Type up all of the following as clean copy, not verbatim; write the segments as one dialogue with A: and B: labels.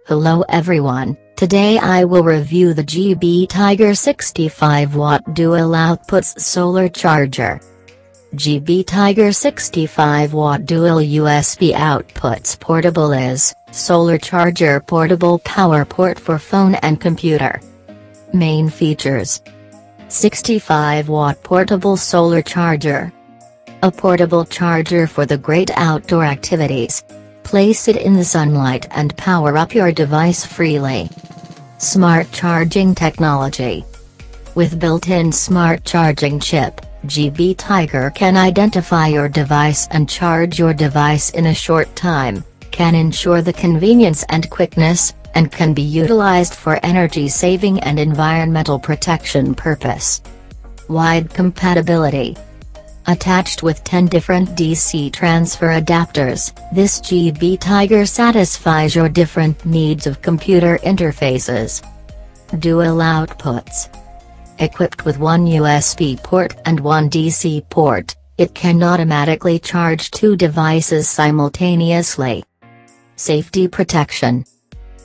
A: Hello everyone, today I will review the GBtiger 65W dual outputs solar charger. GBtiger 65W dual USB outputs portable is solar charger portable power port for phone and computer. Main features: 65W portable solar charger. A portable charger for the great outdoor activities. Place it in the sunlight and power up your device freely. Smart charging technology. With built-in smart charging chip, GBtiger can identify your device and charge your device in a short time, can ensure the convenience and quickness, and can be utilized for energy saving and environmental protection purpose. Wide compatibility. Attached with 10 different DC transfer adapters, this GBtiger satisfies your different needs of computer interfaces. Dual outputs. Equipped with one USB port and one DC port, it can automatically charge two devices simultaneously. Safety protection.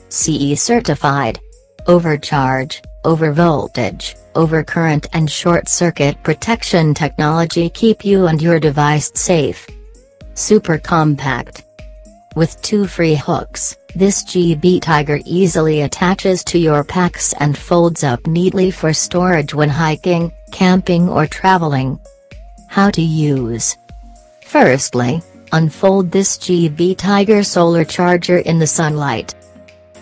A: CE certified. Overcharge, overvoltage, overcurrent and short-circuit protection technology keep you and your device safe. Super compact. With two free hooks, this GBtiger easily attaches to your packs and folds up neatly for storage when hiking, camping or traveling. How to use. Firstly, unfold this GBtiger solar charger in the sunlight.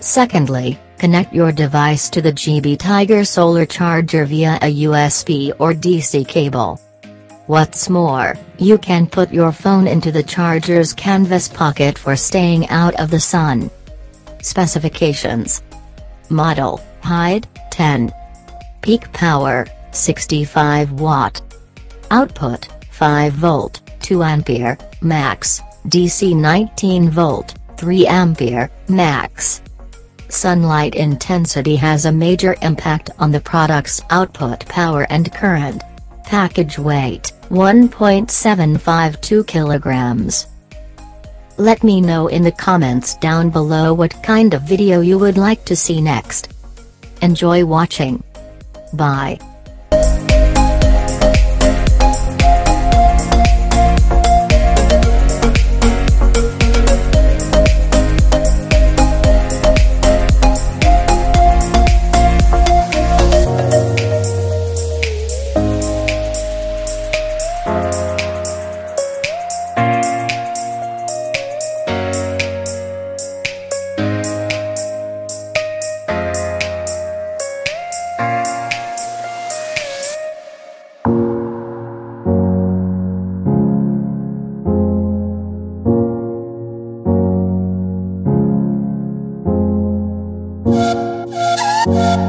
A: Secondly, connect your device to the GBtiger solar charger via a USB or DC cable. What's more, you can put your phone into the charger's canvas pocket for staying out of the sun. Specifications. Model, height, 10. Peak power, 65 watt. Output, 5 volt, 2 ampere, max, DC 19 volt, 3 ampere, max. Sunlight intensity has a major impact on the product's output power and current. Package weight, 1.752 kilograms. Let me know in the comments down below what kind of video you would like to see next. Enjoy watching. Bye.
B: Bye.